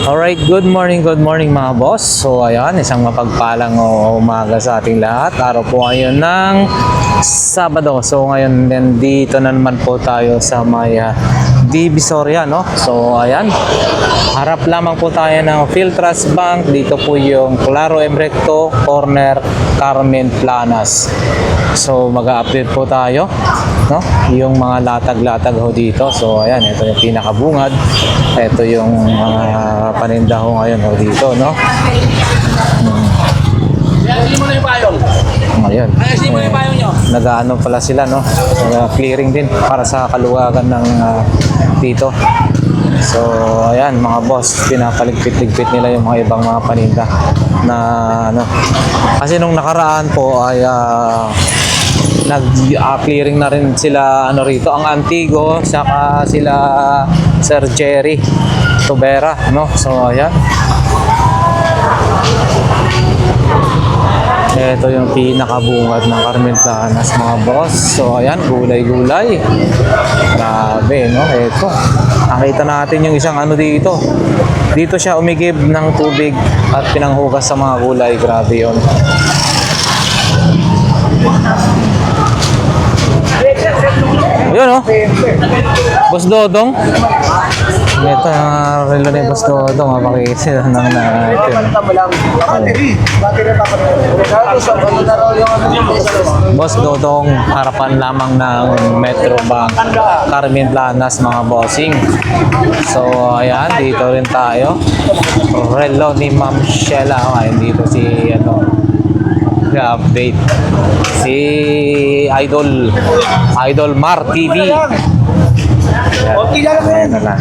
Alright, good morning mga boss. So ayan, isang mapagpalang umaga sa ating lahat. Araw po ngayon ng Sabado. So ngayon dito na naman po tayo sa may Divisoria, no? So ayan, harap lamang po tayo ng Philtrust Bank. Dito po yung Claro M Recto, corner Carmen Planas. So mag-update po tayo, no? Yung mga latag-latag ho dito. So ayan, ito yung pinakabungad. Ito yung paninda ho ngayon ho dito, no? Hindi mo na yung payong. Ayun. Hindi mo na yung payong nyo. Nag-ano pala sila, no? Clearing din para sa kaluwagan ng dito. So ayan mga boss, pinapaligpit-ligpit nila yung mga ibang mga paninda na ano. Kasi nung nakaraan po ay nag-clearing na rin sila ano rito, ang Antigo, saka sila Sir Jerry Tubera, no? So ayan, ito yung pinakabungad ng Carmen Planas mga boss. So ayan, gulay-gulay, grabe, no? Ito, nakita natin yung isang ano dito siya umigib ng tubig at pinanghugas sa mga gulay. Grabe yun. Yun, oh. Boss Dodong. Ito ang relo ni Boss Dodong. Makikita ng natin. Boss Dodong, harapan lamang ng Metro Bank Carmen Planas mga bossing. So ayan, dito rin tayo. Relo ni Ma'am Sheila. Ayan, dito si ano, update si Idol Mar TV. Ayan na lang.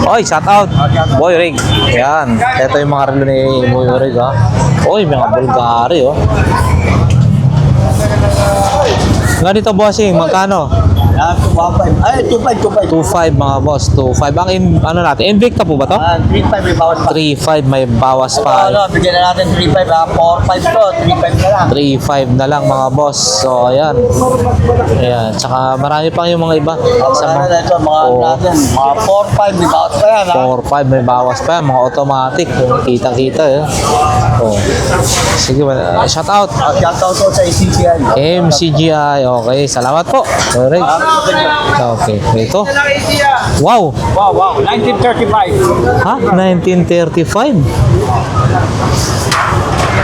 Oy, shout out Boy Rig. Ayan, ito yung mga relo ni Boy Rig, ha. Oy, mga Bulgari, oh. Ganito bossing, magkano? 2.5. 2.5 mga boss, 2.5. Ang ano natin, Invicta po ba to? 3.5 may bawas pa. 3.5 may bawas pa. Bigyan na natin 3.5 ha. 4.5 to, 3.5 na lang. 3.5 na lang mga boss. So ayan. Ayan, tsaka marami pang yung mga iba sa mga ito, mga natin, mga 4.5 may bawas pa yan ha. 4.5 may bawas pa yan, mga automatic. Kitang-kita eh. Oh. Sige, shout out. Shout out to sa ACGI. MCGI. Okay, salamat po. Alright. Okay, ito. Wow. Wow, 1935. Ha? 1935?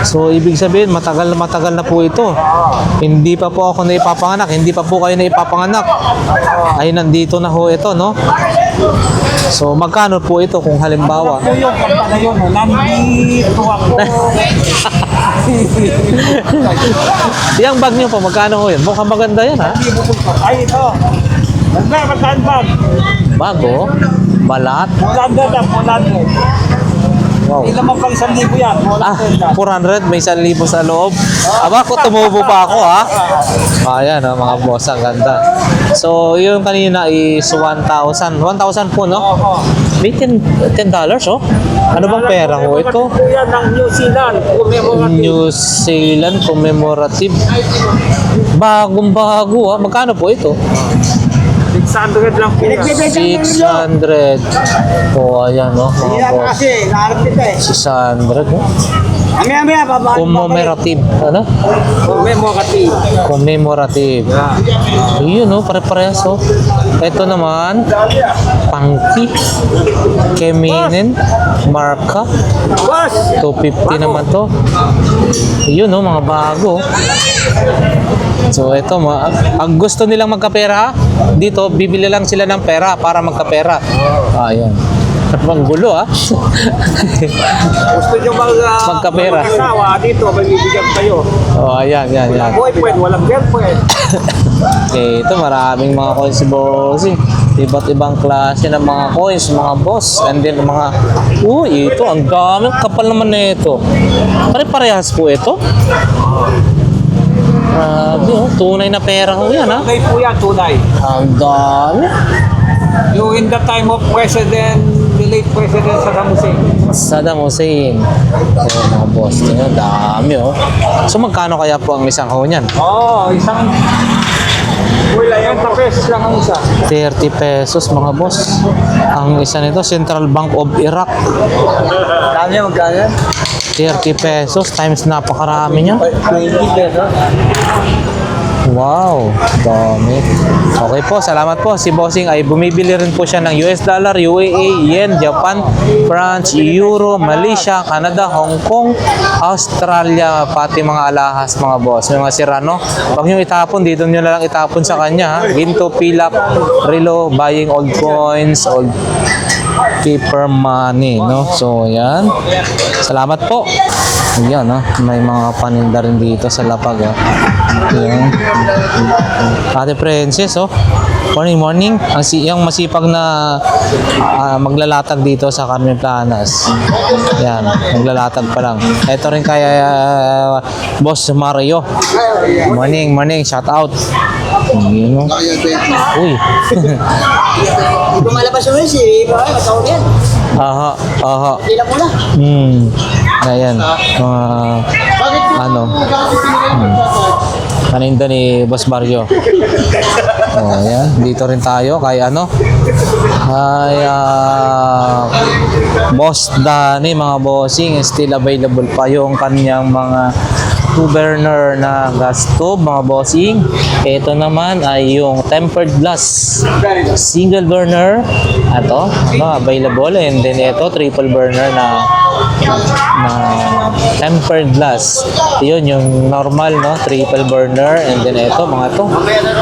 So, ibig sabihin, matagal na po ito. Hindi pa po ako naipapanganak. Hindi pa po kayo naipapanganak. Ay, nandito na ho ito, no? So, magkano po ito kung halimbawa? Yung kanta na yun, nandito ako. Yung bag niyo po, magkano ho yun? Mukhang maganda yan, ha? Ay, ito. Magkano bag? Bago? Balat? Mulan mo. Wow. Ilan mo pang 1,000 yan? 400, may 1,000 sa loob. Aba, tumubo pa ako, ha? Ayan, mga boss, ang ganda. So, yung kanina is 1,000. 1,000 po, no? May $10, oh? Ano bang pera ho ito? Yan ng New Zealand. New Zealand commemorative. Bagong-bago, ha? Magkano po ito? 600 lang po yan. 600. Oh, ayan, no? Mga boss. Kasi, naharap kita eh. 600, no? Amaya, babaan. Commemorative. Ano? Commemorative. Commemorative. Yun, no? Pare-parehas, oh. Ito naman, Pangki, Keminen, Marka. Boss! 250 naman to. Yun, no? Mga bago. So, ito, ang gusto nilang magkapera, dito, bibili lang sila ng pera para magkapera. Ayan. Ang gulo, ha? Gusto nyo magkapera. mag-asawa dito, may bibigyan kayo. Oh, ayan. Boyfriend, walang girlfriend. Ito, maraming mga coins, boss. Iba't ibang klase ng mga coins, mga boss. And then, mga... Uy, ito, ang daming kapal naman na ito. Pare-parehas po ito. Grabe, oh. Tunay na pera ho yan, ha? Tunay po yan, tunay. Ang dami. Yung in the time of President, the late President Saddam Hussein. Saddam Hussein. Ayan, mga boss. Tingnan, dami, oh. So, magkano kaya po ang isang ho niyan? Isang... Wala yan, tapos lang ang isa. 30 pesos, mga boss. Ang isa nito, Central Bank of Iraq. Dami yan, magkano yan? 30 pesos times napakarami niya. 20 pesos. Wow, dami. Okay po, salamat po. Si Bossing ay bumibili rin po siya ng US dollar, UAE, Yen, Japan, France, Euro, Malaysia, Canada, Hong Kong, Australia, pati mga alahas, mga boss. Yung mga sirano, huwag nyo itapon, dito nyo na lang itapon sa kanya. Ha? Ginto, pilak, relo, buying old coins, old paper money, no? So, yan. Salamat po. Yan, no? May mga paninda rin dito sa lapag, ha? Yan. Ate Princess, oh. Morning, morning. Yung masipag na maglalatag dito sa Carmen Planas. Yan, maglalatag pa lang. Ito rin kaya Boss Mario. Morning, morning. Shout out. Yun, no? Uy. Hindi ko malabas yung si Maray, matawag yan. Aha, aha. Ilang muna. Ayan. Ano? Paninda ni Boss Mario. Oh, ayan. Dito rin tayo kay ano? Kay Boss Danny, mga bossing. Still available pa yung kanyang mga 2-burner na gas stove, mga bossing. Ito naman ay yung tempered glass single burner. Ito, ano, available. And then ito, triple burner na tempered glass. Yun, yung normal, no? Triple burner. And then ito, mga to.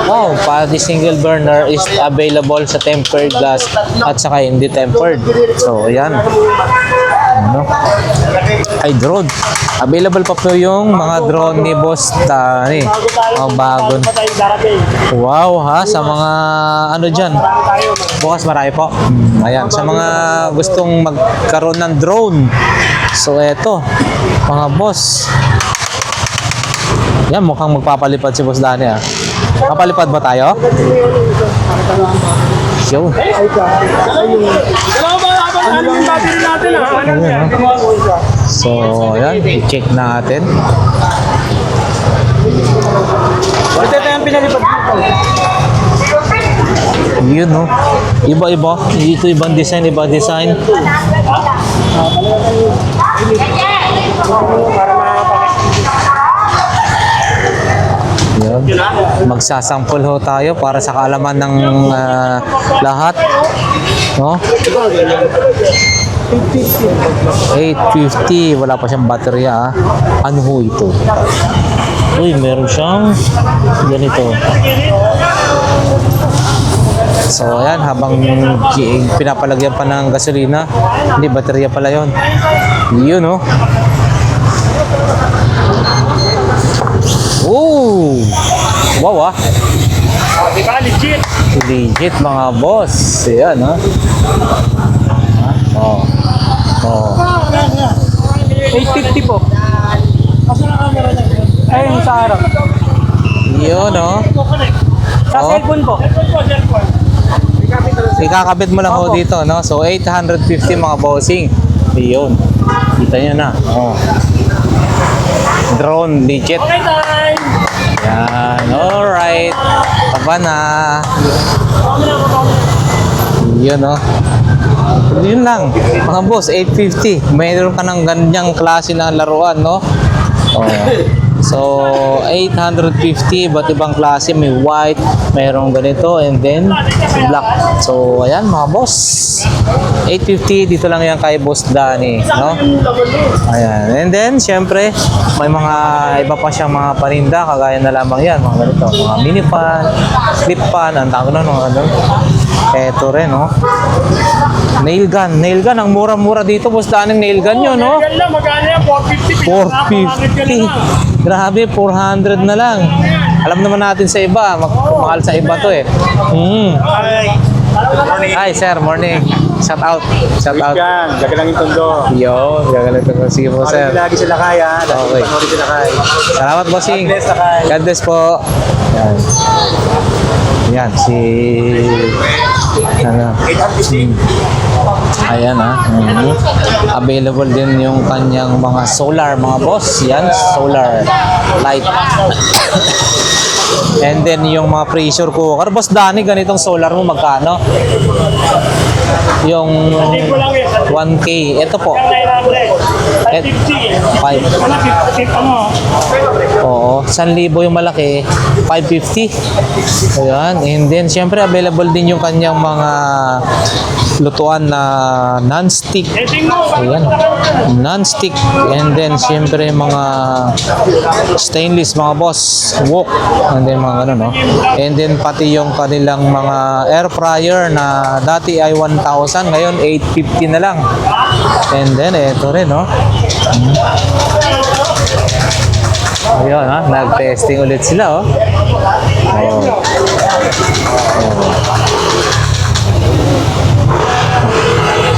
Wow, pati single burner is available sa tempered glass at saka hindi tempered. So, ayan. Ano? Ay, drone. Available pa po yung mga drone ni Boss Danny. Mga bago. Wow, ha? Sa mga ano dyan. Bukas marami po. Ayan. Sa mga gustong magkaroon ng drone. So, eto. Mga boss. Yan, mukhang magpapalipad si Boss Danny, ha? Papalipad ba tayo? Yo. So, ayan, i-check natin. Ito yung pinalipad dito. Yun, no? Iba-iba. Ito ibang design, iba design. Yun. Magsasample ho tayo para sa kaalaman ng lahat. No? 850. Wala pa siyang baterya. Ano ho ito? Uy, meron siyang ganito. So, ayan, habang pinapalagyan pa ng gasolina, hindi, baterya pala yun. Yun, no? Oh! Wow, ah. Diba, legit? Legit, mga boss. Ayan, ha? Oh. Oh. 850 po. Ayun, sa harap. Yun, no? Sa Oh. cellphone po. Ikakabit mo lang ho dito, no? So, 850 mga bossing. Yun. Kita nyo na. Oh. Drone, legit. Okay, time! Yan. Alright. Taba na. Yun, no? Yun lang. Mga boss, 850. Mayroon ka ng ganyang klase na laruan, no? Oh. So, 850, ba't ibang klase, may white, mayroong ganito, and then black. So, ayan mga boss. 850, dito lang yan kay Boss Danny, no? Ayan. And then, syempre, may mga iba pa siyang mga paninda, kagaya na lamang yan, mga ganito, mga mini pan, clip pan, ang tawag na, mga ano. Eto rin, no? Nail gun. Nail gun, ang mura-mura dito, Boss Danny, nail gun yun, no? Yan lang, magkano yan? 450. 450. Grabe, 400 na lang. Alam naman natin sa iba, mahal sa iba to eh. Hi sir, morning. Shout out. Shout out. Yan, gagalang yung tondo. Yo, gagalito ko. Sige po, sir. Lagi sila kaya. Okay. Lagi sila kaya. Salamat, bossing. God bless, Lakay. God bless po. Yan. Yan, si... Ano? Ayan available din yung kanyang mga solar, mga boss. Yan, solar light. And then yung mga pressure cooker. Boss Danny, ganitong solar mo magkano? Yung 1K. Ito po. 5. Oo, 1,000 yung malaki, 550. Ayan, and then syempre available din yung kanyang mga lutuan na non-stick. Ayan, non-stick. And then syempre mga stainless, mga boss, wok. And then mga ano, no? And then pati yung kanilang mga air fryer na dati ay 1,000, ngayon 850 na lang. And then ito rin, no? Ayun, nag-testing ulit sila, oh.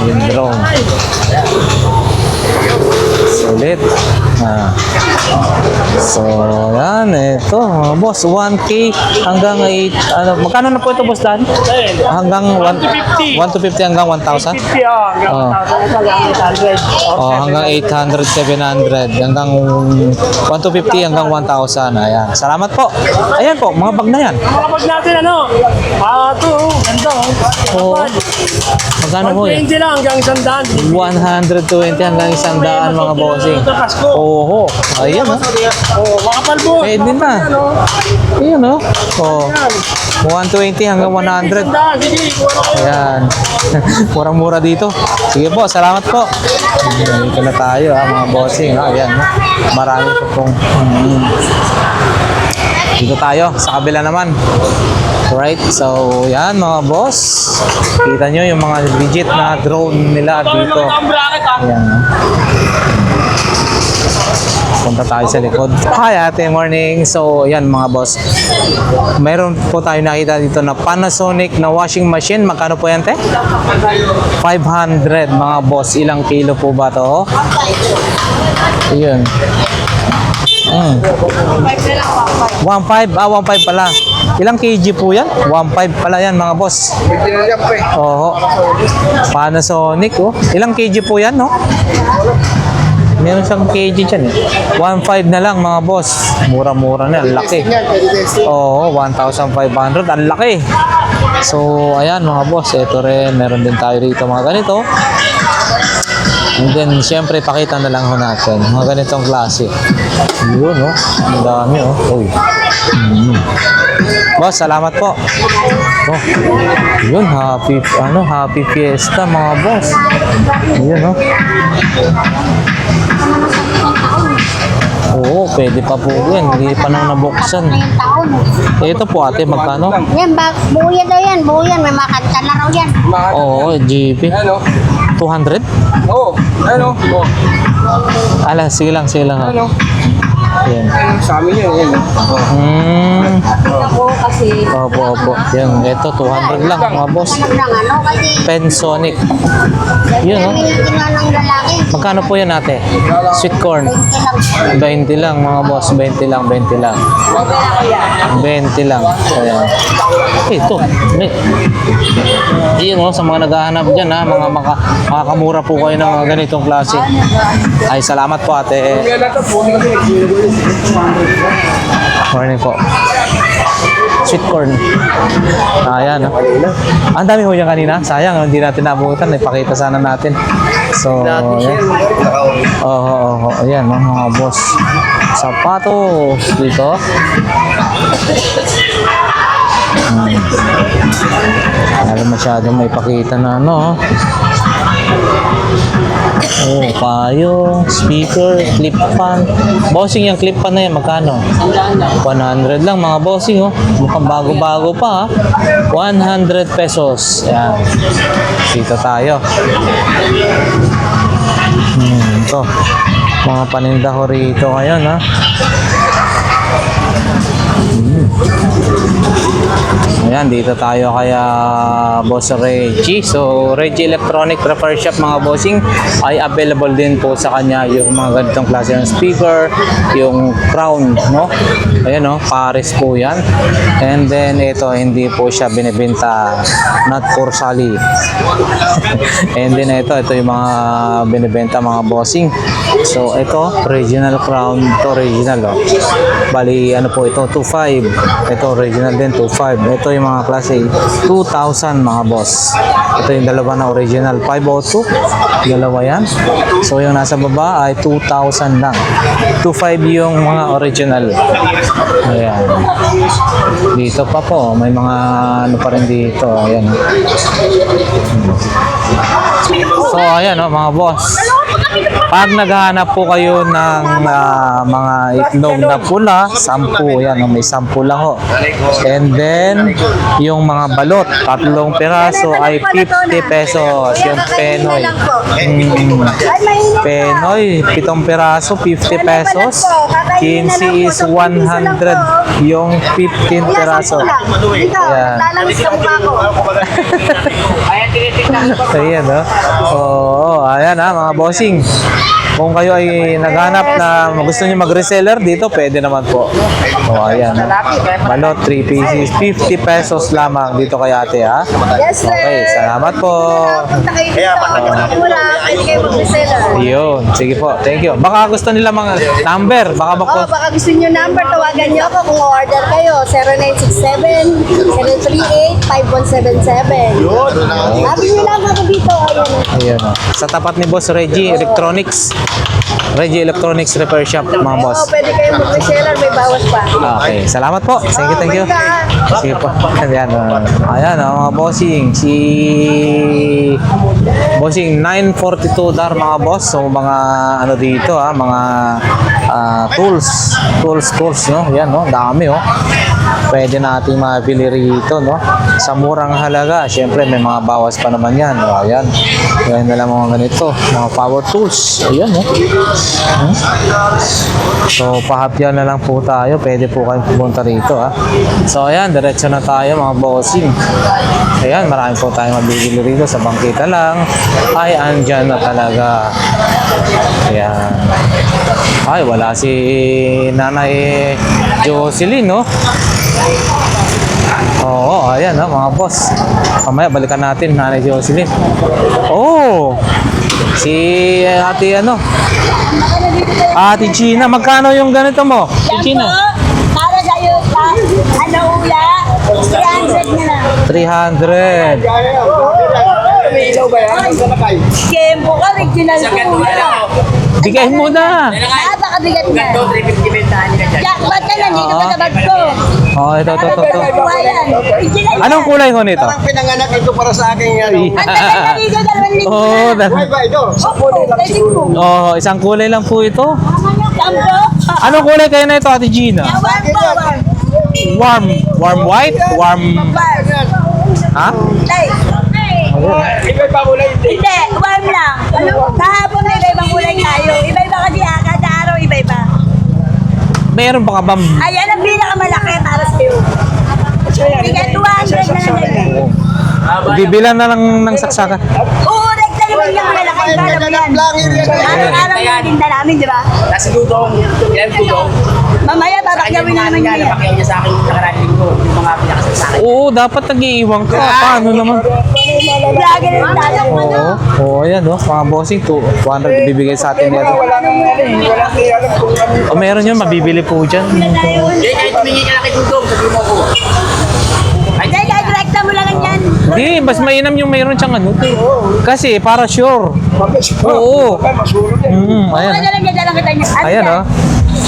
Yung drone. Sulit. So, yan, ito, mga boss, 1K hanggang 8, ano, magkano na po ito, boss Dan? Hanggang 1 to 50 hanggang 1,000? Oh, hanggang 800, 700, hanggang 1 to 50 hanggang 1,000. Ayan. Salamat po. Ayan po, mga bag na yan. Mga bag natin, ano? Ito, ganda, Oo. Magkano po yan? 120 lang hanggang 100. 120 hanggang 100, mga bossing. Oo. Ayan, ha? Mga palbo. Pwede na. Ayan, oh. Oh. 120 hanggang 100. Sige, kuha na kayo. Ayan. Murang-mura dito. Sige po, salamat po. Dito na tayo, mga bossing. Ayan, no? Marami po pong... Dito tayo, sa kabila naman. Right, so yan mga boss. Kita nyo yung mga legit na drone nila dito. Ayan, no? Punta tayo sa likod. Hi ate, morning. So yan mga boss, mayroon po tayo nakita dito na Panasonic na washing machine. Magkano po yan, te? 500 mga boss. Ilang kilo po ba to? Ayun. 1.5. 1.5 pala. Ilang kg po yan? 1.5 pala yan mga boss. Oo. Panasonic, oh. Ilang kg po yan, no? Meron siyang kg dyan, eh. 1.5 na lang mga boss. Mura-mura na. Ang laki. Oo, 1,500. Ang laki. So, ayan mga boss. Ito rin. Meron din tayo rito mga ganito. And then, syempre, pakita na lang ho natin. Mga ganitong klase. Yun, oh. Ang dami, oh. Uy. Boss, salamat po. Oh. Yun, happy fiesta, mga boss. Yun, oh. Oo, pwede pa po yan. Hindi pa nang nabuksan. Ito po ate, magkano? Yan, buo yan daw yan. Buo yan. May makanta na raw yan. Oo, GP. 200? Oo, ano? Ala, sige lang. Ha. Yan. Sa amin yun. Ako kasi... Opo. Yan, ito 200 lang mga boss. Ng kasi... Pensonic. Yun, oh. Kinuha ng lalaki. Magkano po yan ate? Sweet corn. 20 lang mga boss. 20 lang. 20 lang. Ayan. Ito. Iyon, oh, sa mga naghahanap dyan, ha. Makakamura po kayo ng mga ganitong klase. Ay, salamat po ate. Morning po. Sweet corn. Ayan, no? Ang dami ho yan kanina. Sayang, hindi natin nabutan. Ipakita sana natin. So, ayan. Oo. Ayan, no, mga boss. Sapatos dito. Wala masyadong may pakita na ano. Oh, payo, speaker, clip fan. Bossing yung clip fan na yan, magkano? 100 lang mga bossing, oh. Mukhang bago-bago pa, ha. 100 pesos. Yan. Dito tayo. Ito. Mga paninda ko rito ngayon, ha. Ayan. ayan, dito tayo kaya Boss Reggie. So, Reggie Electronic Repair Shop mga bossing ay available din po sa kanya yung mga ganitong klase ng speaker, yung crown, no? Ayan, no? Paris po yan. And then, ito, hindi po siya binibenta, not for sale. And then, ito yung mga binibenta mga bossing. So, ito, original crown. Ito, original, oh. Bali, ano po ito, 2.5. Ito, original din, 2.5. Ito yung mga klase, 2,000 mga boss. Ito yung dalawa na original, 502. Dalawa yan. So, yung nasa baba ay 2,000 lang. 2.5 yung mga original. Ayan. Dito pa po, may mga ano pa rin dito. Ayan. So, ayan, oh, mga boss. Pag naghahanap po kayo ng mga itlog na pula, 10 yan, may 10 lang ho. And then, yung mga balot, 3 piraso ay 50 pesos. Yung penoy. Penoy, 7 piraso, 50 pesos. 15 is 100. Yung 15 piraso. Ayan. Ayan, no? Oo, ayan ha, mga bossing. Kung kayo ay naghanap na gusto niyo mag-reseller dito, pwede naman po. O, ayan. Balot, 3 pieces, 50 pesos lamang dito kay ate, ha? Yes, sir. Okay, salamat po. Punta kayo dito. Mura, pwede kayo mag-reseller. Yun, sige po, thank you. Baka gusto nila mga number, baka Oh, bako. baka gusto nyo number, tawagan nyo ako kung order kayo. 0967-738-5177. Sabi nyo lang ako dito. Ayan. Ayan, o. Sa tapat ni Boss Reggie Electronics. Reggie Electronics Repair Shop, mga Oo, boss. pwede kayo mag-reseller, may bawas pa. Okay, salamat po. Thank you, thank you. Sige po. Ayan, ayan, mga bossing. Si bossing 942 dar mga boss. So, mga ano dito, mga tools, no? Yan, no? Dami, oh. Pwede nating mabili rito, no? Sa murang halaga. Siyempre, may mga bawas pa naman yan. O, ayan. Ayan na lang mga ganito. Mga power tools. Ayan, no? So, pahapyan na lang po tayo. Pwede po kayong pumunta rito, ha? So, ayan. Diretso na tayo, mga bossing. Ayan, marami po tayong mabibili rito. Sa bangkita lang. Ay, andyan na talaga. Ayan. Ay, wala si Nanay Jocelyn, no? Oo, ayan, no, mga boss. Mamaya, balikan natin, Nanay Jocelyn. Oh! Si ate, Ate Gina, magkano yung ganito mo? Ate Gina? Para sa'yo, ano ula? 300 na lang. 300. Kempo ka, original ko. Bigay mo na. Napakabigat na. Jackpot ka, nandito ka sa bag ko. Oh, ito. Kuha yan. Original yan. Anong kulay ko nito? Parang pinanganak ito para sa akin. Ang tagal na dito, 2 linggo Oh, na. Ba ito? Opo, pwede ko. oh, isang kulay lang po ito. Sampo? Anong kulay kayo na ito, Ate Gina? Warm po, warm. Warm white? Warm, ha? Tay. Iba'y pa kulay. Hindi, warm lang. Kahapon may iba-ibang kulay tayo. Iba-iba kasi kada araw, iba-iba. Meron pa ka bang... Ayan ang pinakamalaki para sa'yo. Sige, 200 na lang yun. Bibilan na lang ng saksakan. Oo, rekta naman yung malaki. Para mo yan. Araw-araw yung tinda namin, di ba? Nasa dudong, yan dudong. Mamaya, babakyawin na naman yun. Napakyaw niya sa akin yung nakarating ko, yung mga pinakasal sa akin. Oo, dapat nag-iiwan ka. Paano naman? Lagi na tayo. Oo, ayan, no? Mga bossing, 200 bibigay sa atin nito. O meron yun, mabibili po dyan. Hindi, kahit humingi ka lang kay dudong, sabihin mo ko. Hindi, kahit rekta mo lang yan. Hindi, mas mainam yung mayroon siyang ano. Kasi, para sure. Oo. Ayan. Ano lang dyan lang kita niya. Ayan, no?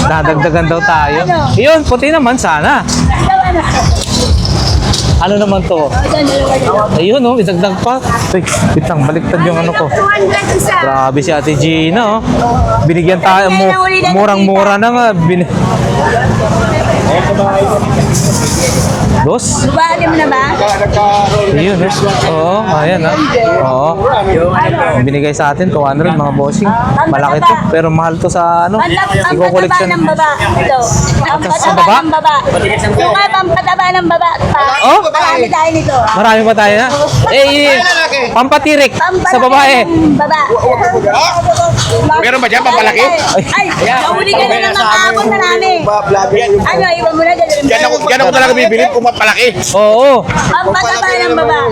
Dadagdagan daw tayo. Yun, puti naman sana. Ano naman to? Ayun, no? Idagdag pa. Uy, bitang, baliktad yung ano ko. 200 isa. Grabe si Ate Gina, oh. Binigyan tayo, murang-mura na nga. Dos? Bubali mo na ba? Ayun, eh. Oo, ayan, ha. Oo. Binigay sa atin, 200, mga bossing. Malaki to, pero mahal to sa ano. Ang pataba Iko-collection. ng baba. Ito. Ang Sa baba? pataba ng baba. Yung nga, ang pataba ng baba. Oh? Marami tayo nito. Marami pa tayo na. Eh, pampatirik sa babae. Ng baba. Meron ba dyan, pampalaki? Ay, nahuli ka na ng kahapon na namin. Ano, iwan mo na dyan. Diyan ako talaga bibili kung mapalaki. Oo. Pampataba ng baba.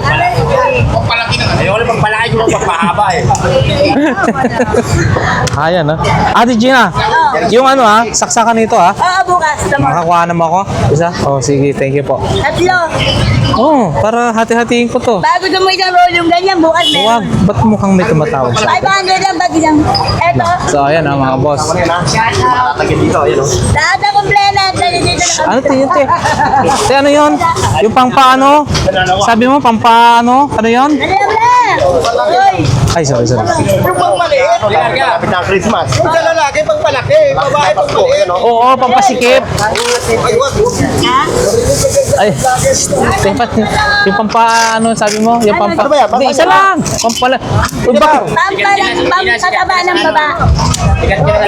Pampalaki na. Ayaw ko pampalaki yung magpahaba eh. Ayan, ha. Ate Gina, yung ano, ha, saksakan nito, ha. Oo, bukas. Makakuha naman ako. Isa? Oh, sige, thank you po. Tatlo. Oh, para hati-hatiin ko to. Bago mo isang roll yung ganyan, bukas Wag, meron. ba't mukhang may tumatawag sa 500 lang pag isang. Eto. So, ayan, ha, mga boss. Lahat na kumplena. Dito na Ano to yun, te? Te, ano yun? Yung pangpaano? Sabi mo, pangpaano? Ano yun? Ano yung lang? Uy. Ay, sorry. Yung pang maliit. Malapit na ang Christmas. Yung sa lalaki, pang palaki. Babae, pang maliit. Oo, pampasikip. Ay, wag. Ha? Ay, yung pampaano, sabi mo? Yung pampa... Ano ba yan? Hindi, isa lang. Pampala... Uy, bakit? Pampataba ng baba.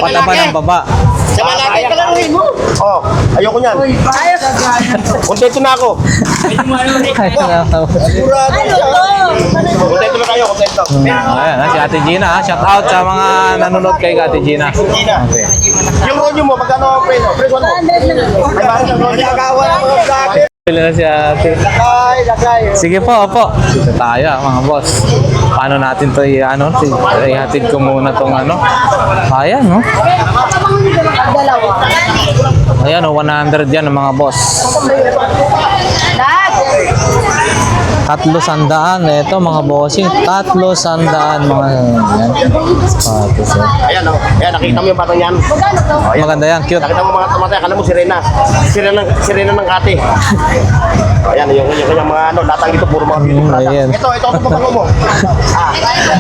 Pataba ng baba. Sa malaki ka lang mo. Oh, ayoko niyan. Kontento na ako. Ano to? Kontento na kayo, kontento. Ayan, ha, si Ate Gina, ha. Shout out sa mga nanonood kay Ate Gina. Gina. Okay. Yung ronyo mo, magkano ang preso? Preso mo? 100 lang. Ay, bakit ang ronyo? Nagawa ng mga vlogger. Pila na si Ate. Lakay. Sige po, opo. Dito tayo, mga boss. Paano natin to ihatid ko muna tong ano. Ayan, no? Ayan, 100 yan, mga boss. Tatlo-sandaan. Ito, mga bossing. Tatlo-sandaan, mga yan. Sapatos, eh. Ayan, oh. Ayan, nakita mo yung batang yan. Maganda yan, cute. Nakita mo mga tamatay, akala mo sirena. Sirena ng kate. Ayan, yung kanyang mga ano, latang dito, puro mga beauty product. ayan. Ito ang papango mo.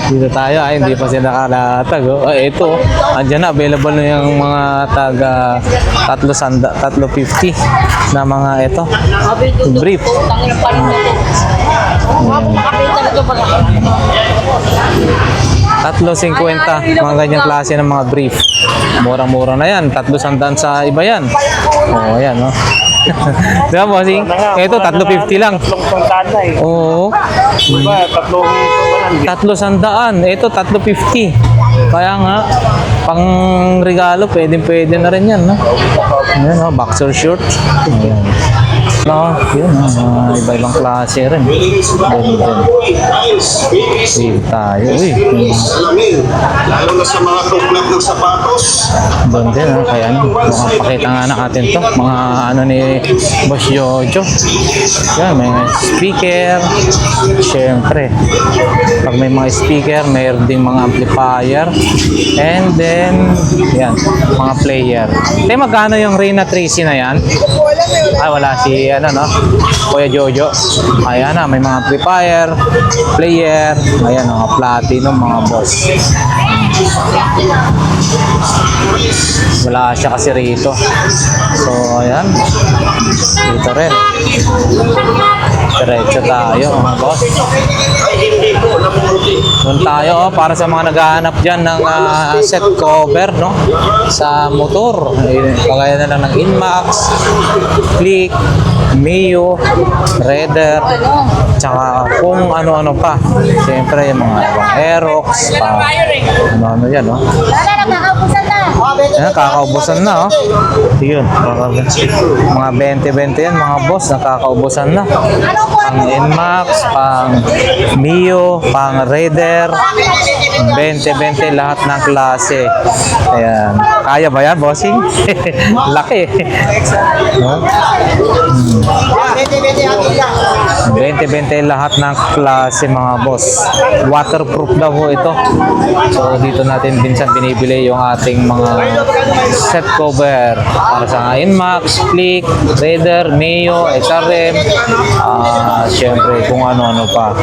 Dito tayo, ay hindi pa sila nakalatag. Oh. Ay, ito, andyan na, available na yung mga taga 350 na mga ito. Brief. 350, mga ganyang klase ng mga brief. Murang-mura na yan, 300 sa iba yan. Oo, ayan, no? Di ba, bossing? Ito, 350 lang. Tatlong sandaan na eh. Oo. Diba, tatlong 300. Ito, 350. Kaya nga, pang regalo, pwede na rin yan, no? Ayan, no? Boxer short. Ayan. No, yun, iba-ibang klase rin. Din. Save tayo. Uy, Lalo na sa mga tuklap ng sapatos. doon din, ha? Kaya ano, makapakita nga natin to. Mga ano ni Boss Jojo. Yan, may speaker. Siyempre, pag may mga speaker, mayroon ding mga amplifier. And then, yan, mga player. Te, magkano yung Reyna Tracy na yan? Ay, wala si, ano, no? Kuya Jojo. Ayan na, may mga amplifier, player. Ayan, mga platinum, mga boss. Wala siya kasi rito. So, ayan. Dito rin. Diretso tayo, mga boss. Doon tayo, oh, para sa mga naghahanap dyan ng set cover, no? Sa motor. Kagaya na lang ng Inmax, Click, Mio, Raider, tsaka kung ano-ano pa. Siyempre, yung mga Aerox, pa, ano-ano yan, no? Wala na, kakaupusan na. Ayan, kakaubusan na, oh. Yun, mga 20-20 yan, mga boss, nakakaubusan na. Pang Inmax, pang Mio, pang Raider, 20-20 lahat ng klase. Ayan. Kaya ba yan, bossing? Laki. No? 20-20 lahat ng klase, mga boss. Waterproof daw po ito. So, dito natin minsan binibili yung ating mga set cover para sa Inmax, Click, Raider, Mio, SRM, syempre kung ano-ano pa.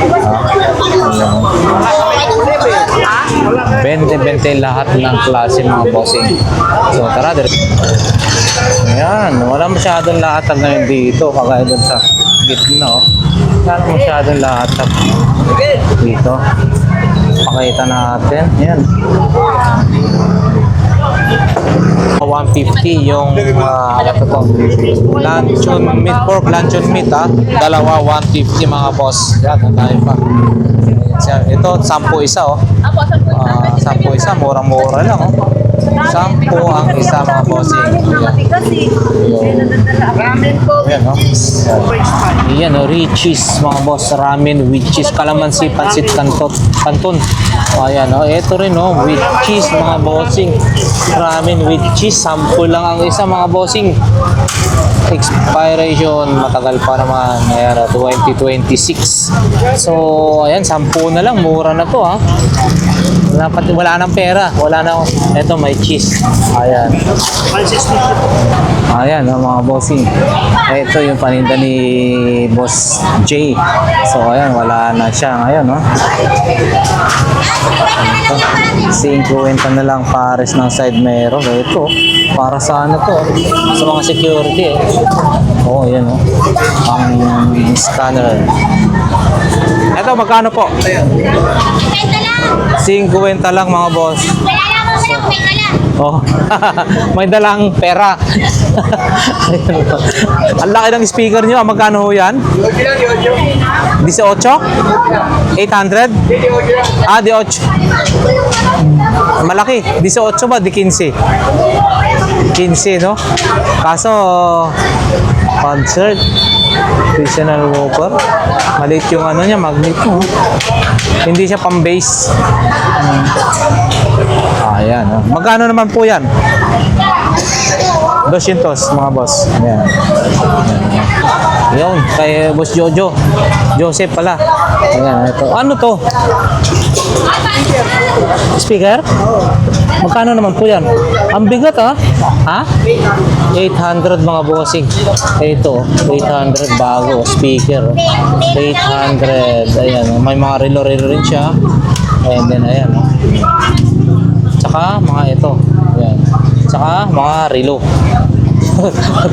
Ayan. 20-20 lahat ng klase, mga bossing. So, tara, ayan, wala masyadong lahatag ngayon dito, kagaya dun sa gitna, oh. Wala masyadong lahatag dito. Pakita natin, ayan. 150 yung ano to, luncheon meat, pork luncheon meat dalawa 150 mga boss. Yan, ang dami pa. Ito 10 isa 10 isa, murang-mura lang 10 ang isa mga bossing. Ayan Ayan Richies mga boss, ramen with cheese, calamansi, pansit canton. Ayan ito rin with cheese mga bossing. Ramen with cheese, 10 lang ang isa mga bossing. Expiration matagal pa naman. Ayan 2026. So ayan 10 na lang, mura na to wala nang pera, wala na. Ito may cheese. Ayan mga bossing. Ito yung paninda ni Boss J. So ayan, wala na siya ngayon 50 na lang pares ng side mirror. Ito para sa ano to, sa mga security ayan ang scanner. Ito magkano po? Ayan 50 lang mga boss. May dalang pera. Ang laki ng speaker nyo. Magkano ho yan? 18? 800? 18. Malaki. 18 ba? Di 15. 15, no? Kaso, concert. Professional woofer. Maliit yung ano niya, magnet mo. Hindi siya pang-bass. Ayan. Magkano naman po yan? 200 mga boss. Ayan. Yun, kay Boss Jojo. Joseph pala. Ayan, ito. Ano to? Speaker? Magkano naman po yan? Ang bigat ha? 800 mga bossing. Ito, 800 bago. Speaker. 800. Ayan, may mga relo-relo rin siya. And then, ayan. Tsaka, mga ito. Ayan. Tsaka, mga relo.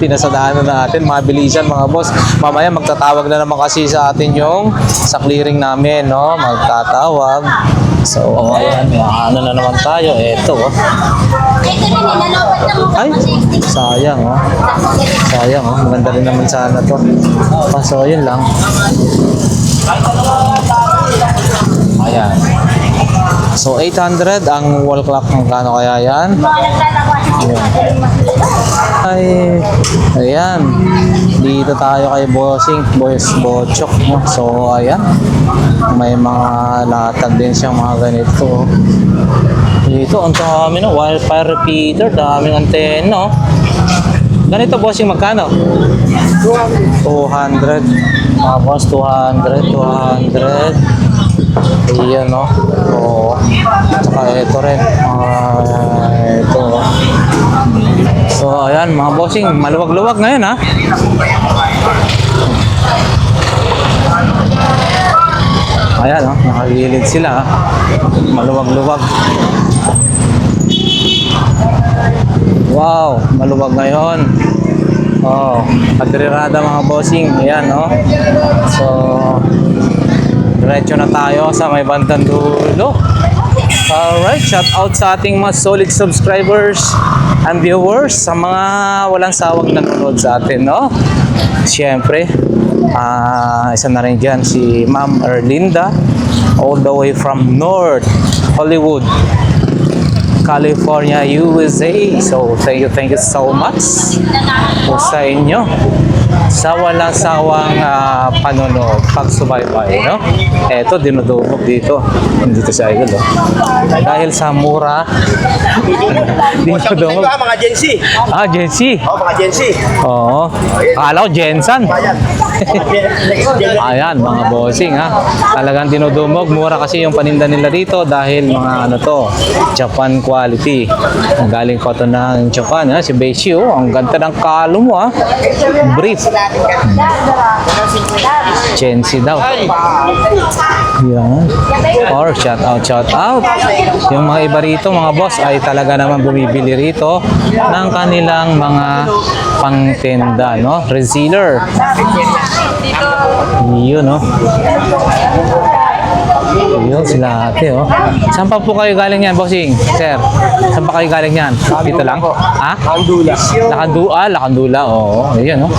Pinasadaan na natin, mabilisan mga boss. Mamaya magtatawag na naman kasi sa atin yung sa clearing namin, magtatawag. So, ayan, ano na naman tayo. Ito, Ay, sayang, Sayang, maganda rin naman sana to. So, yun lang. Ayan. So, 800 ang wall clock. Magkano kaya yan? Ayan. Dito tayo kay Bossing, Boss Bochok. So, ayan. May mga latag din siyang mga ganito. Dito, ang dami wildfire repeater. Daming antena. Ganito, Bossing, magkano? 200. Mga boss, 200. Ayan, Oo. Saka ito rin. Ito. So, ayan, mga bossing, maluwag-luwag ngayon, Ayan, nakagilid sila, Maluwag-luwag. Wow, maluwag ngayon. Kadrirada mga bossing. Ayan, So, diretso na tayo sa may bandang dulo. Alright, shout out sa ating mga solid subscribers and viewers, sa mga walang sawang nanonood sa atin, Siyempre, isa na rin dyan si Ma'am Erlinda, all the way from North Hollywood, California, USA. So, thank you so much po sa inyo sa walang sawang panonood, pagsubaybay, Eto, dinudumog dito sa idol, dahil sa mura. Dinudumog. Mga Gen Z. Gen Z. Mga Gen Z. Oo. Akala ko Jensen. Ayan, mga bossing, Talagang dinudumog. Mura kasi yung paninda nila dito dahil mga Japan quality. Galing ko ito ng Japan, Si Beishi, ang ganda ng kalo mo, Brief. Chensi daw. Yan. Or shout out. Yung mga iba rito, mga boss, ay talaga naman bumibili rito ng kanilang mga pangtenda, Reseller. Yun, Yun, sila ate, oh. Saan pa po kayo galing yan, bossing? Sir, saan pa kayo galing yan? Dito lang? Ha? Lakandula, oo. Ayan, oh.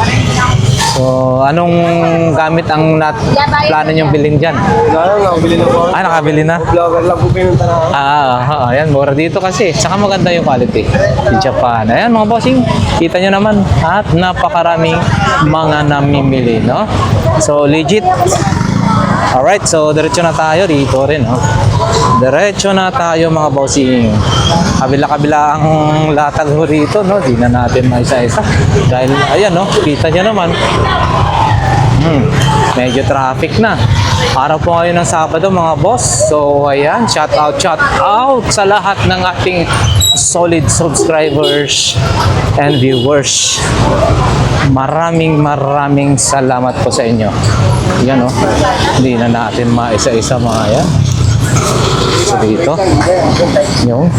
So, anong gamit ang plano niyong bilhin dyan? Nakabili na? Vlogger lang po pinunta na. Ayan, mura dito kasi. Saka maganda yung quality. In Japan. Ayan, mga bossing, kita nyo naman. At napakaraming mga namimili, no? So, legit. Alright, so diretso na tayo dito rin, no? Diretso na tayo, mga bossing. Kabila-kabila ang latag ho rito, no? Di na natin maisa-isa. Dahil, ayan, no? Kita nyo naman. Medyo traffic na. Araw po ngayon ng Sabado, mga boss. So, ayan, shout out sa lahat ng ating solid subscribers and viewers. Maraming salamat po sa inyo. Yan, oh. Hindi na natin maisa-isa, mga yan. So, dito. Yung.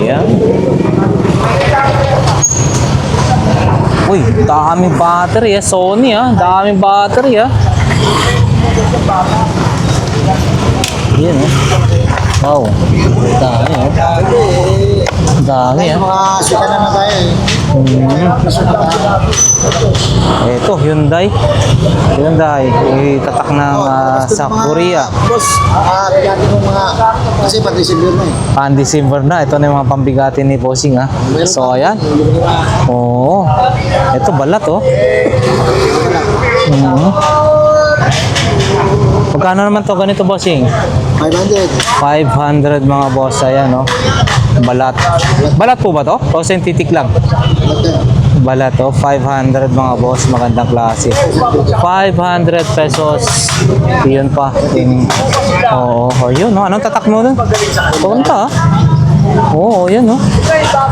Yan. Uy, daming battery, Sony, daming battery, Yan, wow, dami, dami, Mga sika na tayo eh. Ito, Hyundai, itatak ng sa Korea. Boss, bigati mo mga, kasi pag-receiver na eh. Pan-December na, ito na yung mga pambigati ni Bossing, So, ayan. Oo. Ito, balat, oh. Magkano naman to ganito, Bossing? 500. 500, mga boss. Ayan, no? Balat. Balat po ba to? O synthetic lang? Balat, to. 500, mga boss. Magandang klase. 500 pesos. Yun pa. Oo. Yun, no? Anong tatak mo dun? Punta, Oo, yun, no?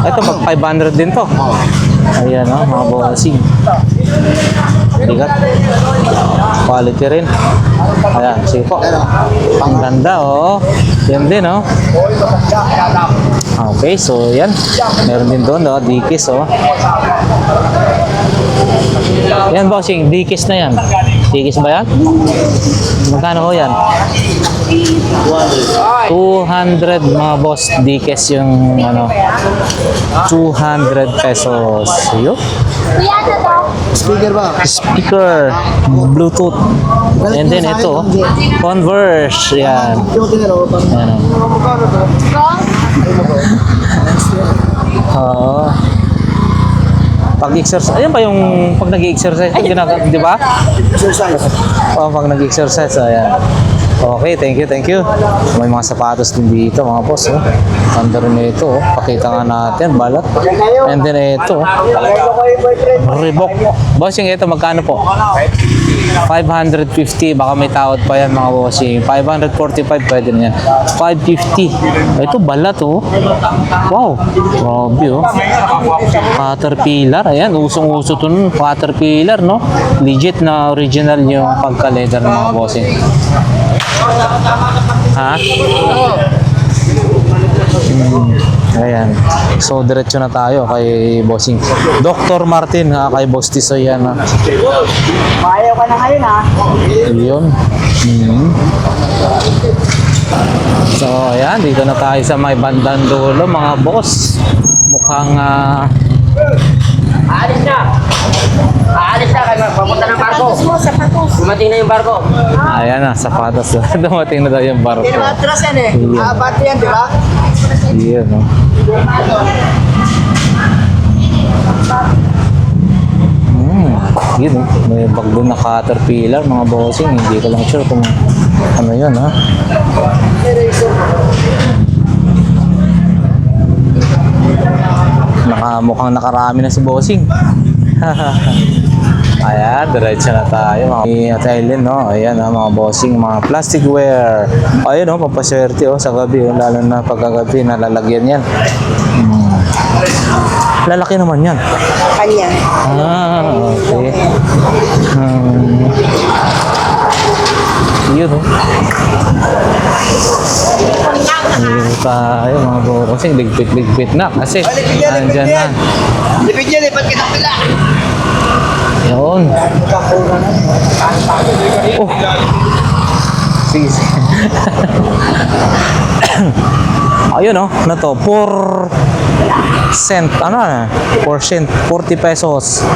Ito, pag 500 din to. Ayan, no? Mga bossing. Bigat. Quality rin. Ayan, sige po. Ang ganda, oh. Yan din, oh. Okay, so yan. Meron din doon, oh. Dikis, oh. Yan, bossing. Dikis na yan. Dikis ba yan? Magkano ho yan? 200, mga boss. Dikis yung, 200 pesos. Yun. Speaker ba? Speaker, Bluetooth, and then ito, Converse, yan. Yung tinuro pa. Yan. Oo. Pag-exercise, ayan pa yung pag nag-exercise, di ba? Exercise. Pag nag-exercise, ayan. Okay, thank you. May mga sapatos din dito, mga boss. Ganda rin ito. Pakita nga natin, balat. And then ito, Reebok. Bossing, ito magkano po? 550. Baka may tawad pa yan, mga bossing. 545, pwede na yan. 550. Ito, balat, oh. Wow. Grabe, oh. Caterpillar. Ayan, usong-uso ito nun. Caterpillar, no? Legit na original yung pagka-leather ng mga bossing. Ha? Ayan. So, diretso na tayo kay Bossing. Dr. Martin, kay Boss Tisoy yan, Ayaw ka na ngayon, Yun. So, ayan. Dito na tayo sa may bandang dulo, mga boss. Mukhang, Aalis na! Aalis na kayo, papunta ng barko. Dumating na yung barko. ayan na, sapatos. Dumating na daw yung barko. Atras yan eh. Iya. Bati yan, di ba? Yun, no? Yun, may baglo na Caterpillar, mga bossing. Hindi ko lang sure kung ano yun, ha? Mukhang nakarami na si Bossing. Ayan, diretso na tayo. Mga Thailand, no? Ayan, mga Bossing, mga plasticware. Ayun, no? Papaswerte, sa gabi. Lalo na pagkagabi, nalalagyan yan. Lalaki naman yan. Kanya. Okay. Yun, no? tayo mga bossing. Ligpit na kasi nandyan na. Lipid yan, lipat kita pila. Yun. Oh. Sige. Ayun oh, na to, 4 cent, ano na, 4 cent, 40 pesos.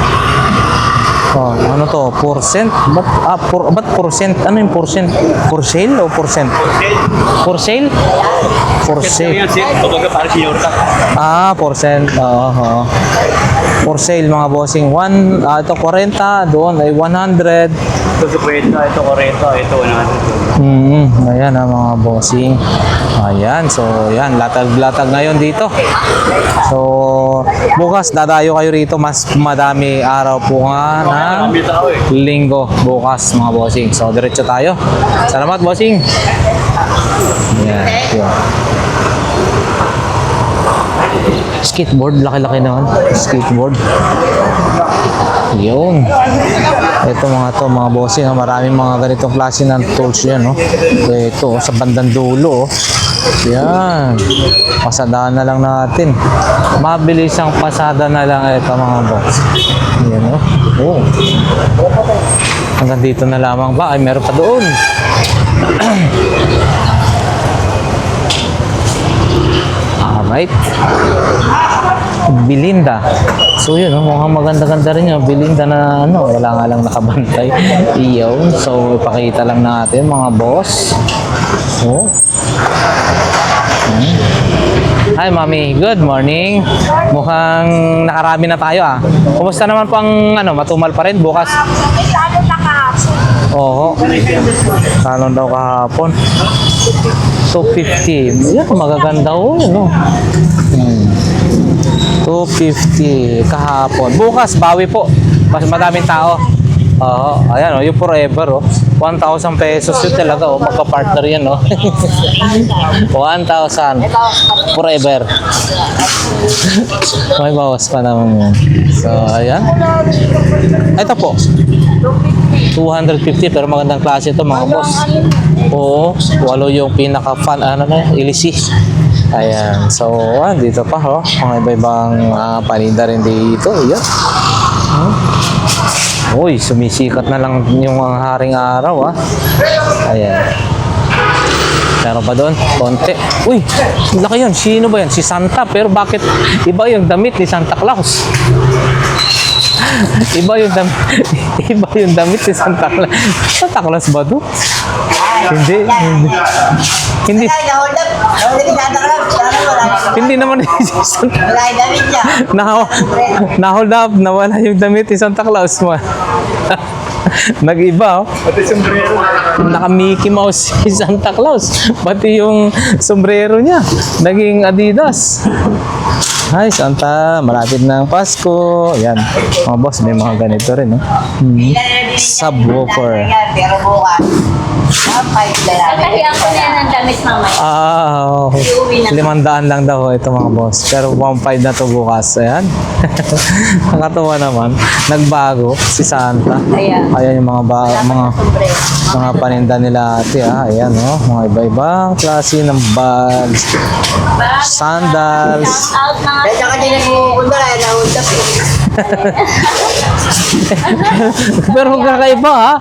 Oh, ano to, 4 cent? Ba't 4 cent? Ano yung 4 cent? For sale o 4 cent? For sale? For sale. Ah, 4 cent. Oo. For sale mga bossing. Ito 40, doon ay 100. Ito 50, ito 40, ito 100. Ayan mga bossing. Ayan, so yan, latag-latag ngayon dito. So, bukas dadayo kayo rito, mas madami araw po nga ng linggo bukas mga bossing. So, diretso tayo. Salamat bossing. Yan, yan. Skateboard, laki-laki naman. Skateboard. Yun. Ito mga bossing, maraming mga ganitong klase ng tools yan, no? Ito, sa bandang dulo, oh. Yan. Pasadahan na lang natin. Mabilis ang pasada na lang ito mga boss. Yan, no? Oh. Hanggang dito na lamang ba? Ay, meron pa doon. Alright. Belinda. So yun, mukhang maganda-ganda rin yung Belinda na ano, wala nga lang nakabantay. Iyon. So ipakita lang natin mga boss. Oh. Hi Mami, good morning. Mukhang nakarami na tayo ah. Kumusta naman po ang ano, matumal pa rin bukas? Lalo na kahapon. Oo. Talon daw kahapon. 250. Yan, magaganda ho yun, no? 250 kahapon. Bukas, bawi po. Mas madaming tao. Oo. Ayan, oh, yung forever, oh. 1,000 pesos yun talaga, oh. Magka-partner yan, oh. 1,000 forever. May bawas pa naman yan. So, ayan. Ito po. 250 pero magandang klase ito mga boss. Oo, walo yung pinaka-fan, ano na, ilisi. Ayan, so, dito pa, oh. Mga iba-ibang paninda rin dito. Ayan. Uy, sumisikat na lang yung mga haring araw, ah. Ayan. Meron pa doon, konti. Uy, laki yun. Sino ba yan? Si Santa. Pero bakit iba yung damit ni Santa Claus? Iba yung damit ni Santa Claus. Santa Claus ba to? Hindi. Hindi naman si Santa. Na-hold up, nawala yung damit ni Santa Claus mo. Nag-iba, oh. Naka-Mickey Mouse si Santa Claus. Pati yung sombrero niya naging Adidas. Hi, Santa. Malapit na ang Pasko. Yan. Mga boss, may mga ganito rin, no? Subwoofer. Pero bukas. Kakahiyan ko na yan ang damit mamaya. Okay. 500 lang daw ito mga boss. Pero 1,500 na to bukas. Ayan. Nakatuwa naman. Nagbago si Santa. Ayan yung mga paninda nila ate. Ayan, oh. Mga iba-ibang klase ng bags. Sandals. Out mga Kaya ka din nagpupunta kaya nahundap eh. Pero kakaiba ha.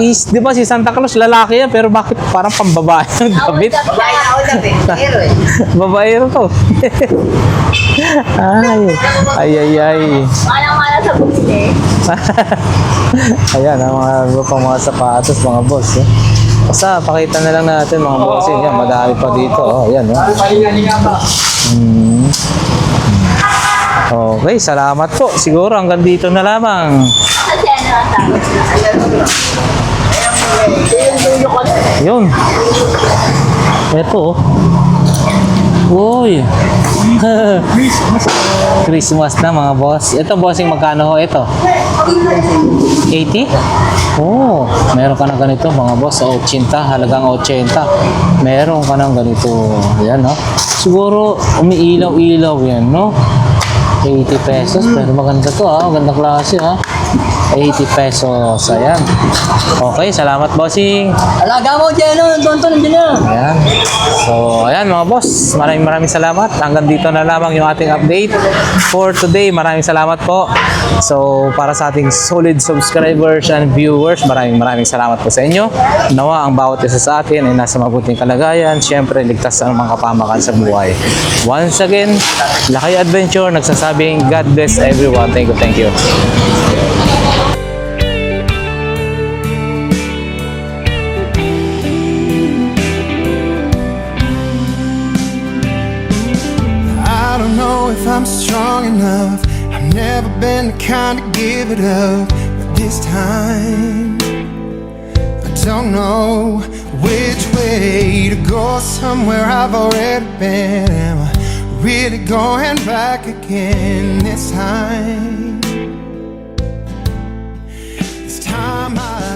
Di ba si Santa Claus lalaki yan pero bakit parang pambabae yung damit? Babae na nahundap eh. Hero eh. Babaero to. Ay. Malang-mala sa bumili. Ayan, mga sapatos, mga boss. Eh. Basta, pakita na lang natin mga boss. Yan, madami pa dito. Oh, ayan, oh. Okay, salamat po. Siguro hanggang dito na lamang. Kasi ano ang sabi? Yun. Ito, oh. Uy. Christmas na mga boss. Ito bossing magkano ho ito? 80? Oh, meron ka ng ganito mga boss sa 80, halagang 80. Meron ka ng ganito. Yan, no? Siguro umiilaw-ilaw yan, no? 80 pesos, pero maganda to, magandang klase, 80 pesos. Ayan. Okay, salamat bossing. Alaga mo dyan, tonton nandiyan na. Ayan. So, ayan mga boss. Maraming salamat. Hanggang dito na lamang yung ating update for today. Maraming salamat po. So, para sa ating solid subscribers and viewers, maraming salamat po sa inyo. Nawa ang bawat isa sa atin ay nasa mabuting kalagayan. Siyempre, ligtas ang mga kapamakan sa buhay. Once again, Lakay Adventure nagsasabing God bless everyone. Thank you. I don't know if I'm strong enough. I've never been the kind to give it up. But this time, I don't know which way to go. Somewhere I've already been. Am I really going back again this time? This time I